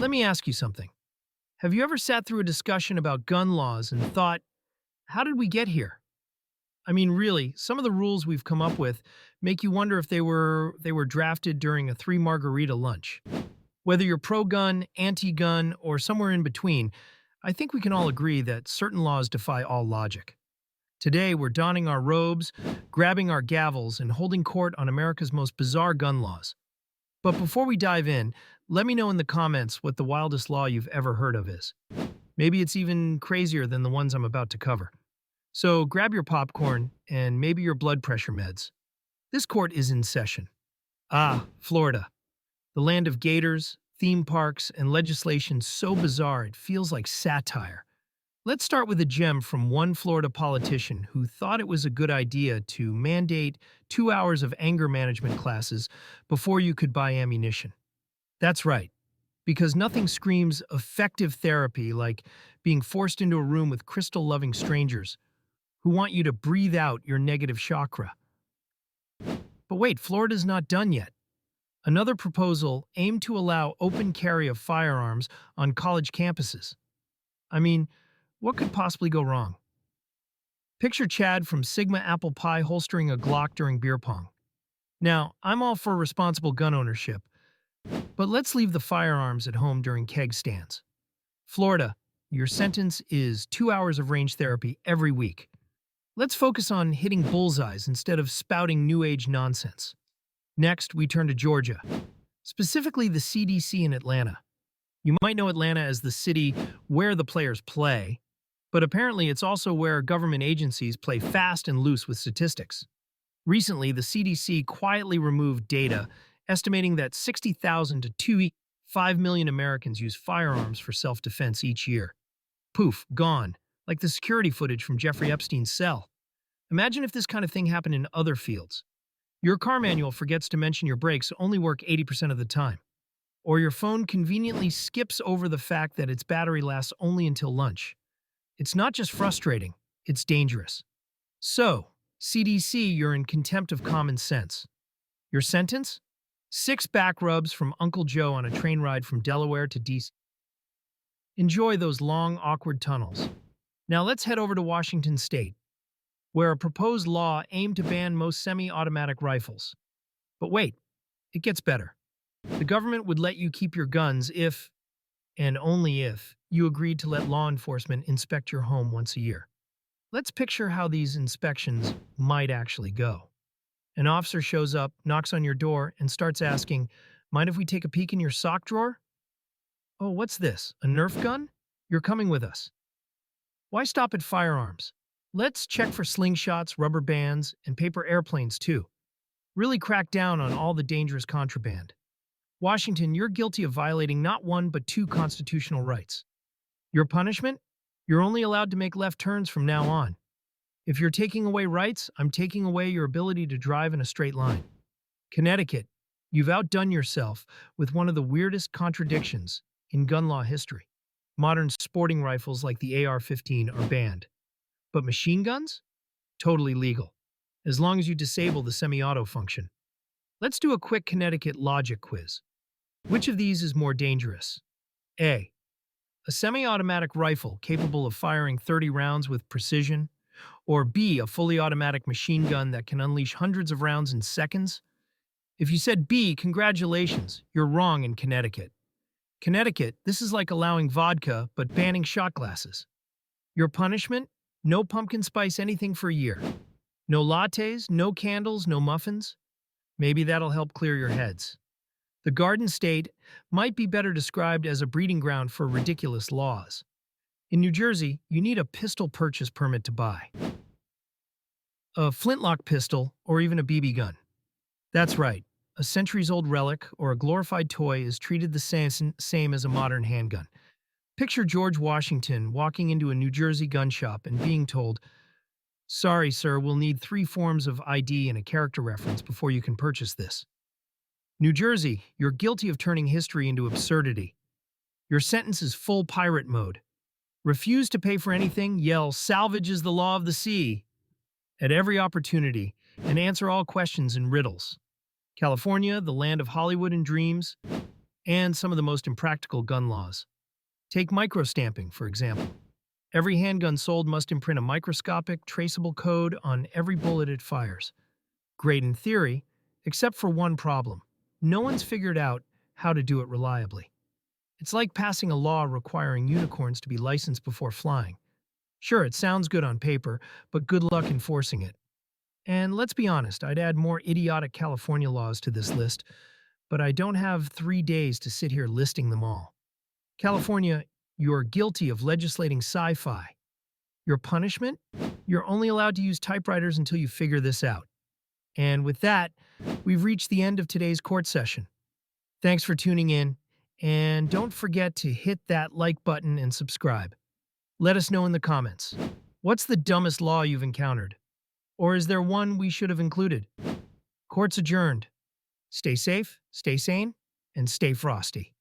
Let me ask you something. Have you ever sat through a discussion about gun laws and thought, how did we get here? I mean, really, some of the rules we've come up with make you wonder if they were drafted during a three margarita lunch. Whether you're pro-gun, anti-gun, or somewhere in between, I think we can all agree that certain laws defy all logic. Today, we're donning our robes, grabbing our gavels, and holding court on America's most bizarre gun laws. But before we dive in, let me know in the comments what the wildest law you've ever heard of is. Maybe it's even crazier than the ones I'm about to cover. So grab your popcorn and maybe your blood pressure meds. This court is in session. Florida. The land of gators, theme parks, and legislation so bizarre it feels like satire. Let's start with a gem from one Florida politician who thought it was a good idea to mandate 2 hours of anger management classes before you could buy ammunition. That's right, because nothing screams effective therapy like being forced into a room with crystal-loving strangers who want you to breathe out your negative chakra. But wait, Florida's not done yet. Another proposal aimed to allow open carry of firearms on college campuses. I mean, what could possibly go wrong? Picture Chad from Sigma Apple Pie holstering a Glock during beer pong. Now, I'm all for responsible gun ownership, but let's leave the firearms at home during keg stands. Florida, your sentence is 2 hours of range therapy every week. Let's focus on hitting bullseyes instead of spouting new age nonsense. Next, we turn to Georgia, specifically the CDC in Atlanta. You might know Atlanta as the city where the players play, but apparently it's also where government agencies play fast and loose with statistics. Recently, the CDC quietly removed data estimating that 60,000 to 5 million Americans use firearms for self-defense each year. Poof, gone, like the security footage from Jeffrey Epstein's cell. Imagine if this kind of thing happened in other fields. Your car manual forgets to mention your brakes only work 80% of the time. Or your phone conveniently skips over the fact that its battery lasts only until lunch. It's not just frustrating, it's dangerous. So, CDC, you're in contempt of common sense. Your sentence? 6 back rubs from Uncle Joe on a train ride from Delaware to DC. Enjoy those long, awkward tunnels. Now let's head over to Washington State, where a proposed law aimed to ban most semi-automatic rifles. But wait, it gets better. The government would let you keep your guns if, and only if, you agreed to let law enforcement inspect your home once a year. Let's picture how these inspections might actually go. An officer shows up, knocks on your door, and starts asking, "Mind if we take a peek in your sock drawer?" "Oh, what's this? A Nerf gun? You're coming with us." Why stop at firearms? Let's check for slingshots, rubber bands, and paper airplanes too. Really crack down on all the dangerous contraband. Washington, you're guilty of violating not one but 2 constitutional rights. Your punishment? You're only allowed to make left turns from now on. If you're taking away rights, I'm taking away your ability to drive in a straight line. Connecticut, you've outdone yourself with one of the weirdest contradictions in gun law history. Modern sporting rifles like the AR-15 are banned. But machine guns? Totally legal, as long as you disable the semi-auto function. Let's do a quick Connecticut logic quiz. Which of these is more dangerous? A. A semi-automatic rifle capable of firing 30 rounds with precision, or B. A fully automatic machine gun that can unleash hundreds of rounds in seconds? If you said B, congratulations, you're wrong in Connecticut. Connecticut, this is like allowing vodka but banning shot glasses. Your punishment? No pumpkin spice anything for a year. No lattes, no candles, no muffins. Maybe that'll help clear your heads. The Garden State might be better described as a breeding ground for ridiculous laws. In New Jersey, you need a pistol purchase permit to buy a flintlock pistol or even a BB gun. That's right, a centuries-old relic or a glorified toy is treated the same as a modern handgun. Picture George Washington walking into a New Jersey gun shop and being told, "Sorry, sir, we'll need 3 forms of ID and a character reference before you can purchase this." New Jersey, you're guilty of turning history into absurdity. Your sentence is full pirate mode. Refuse to pay for anything, yell, "Salvage is the law of the sea," at every opportunity, and answer all questions in riddles. California, the land of Hollywood and dreams, and some of the most impractical gun laws. Take microstamping, for example. Every handgun sold must imprint a microscopic, traceable code on every bullet it fires. Great in theory, except for one problem. No one's figured out how to do it reliably. It's like passing a law requiring unicorns to be licensed before flying. Sure, it sounds good on paper, but good luck enforcing it. And let's be honest, I'd add more idiotic California laws to this list, but I don't have 3 days to sit here listing them all. California, you're guilty of legislating sci-fi. Your punishment? You're only allowed to use typewriters until you figure this out. And with that, we've reached the end of today's court session. Thanks for tuning in, and don't forget to hit that like button and subscribe. Let us know in the comments. What's the dumbest law you've encountered? Or is there one we should have included? Court's adjourned. Stay safe, stay sane, and stay frosty.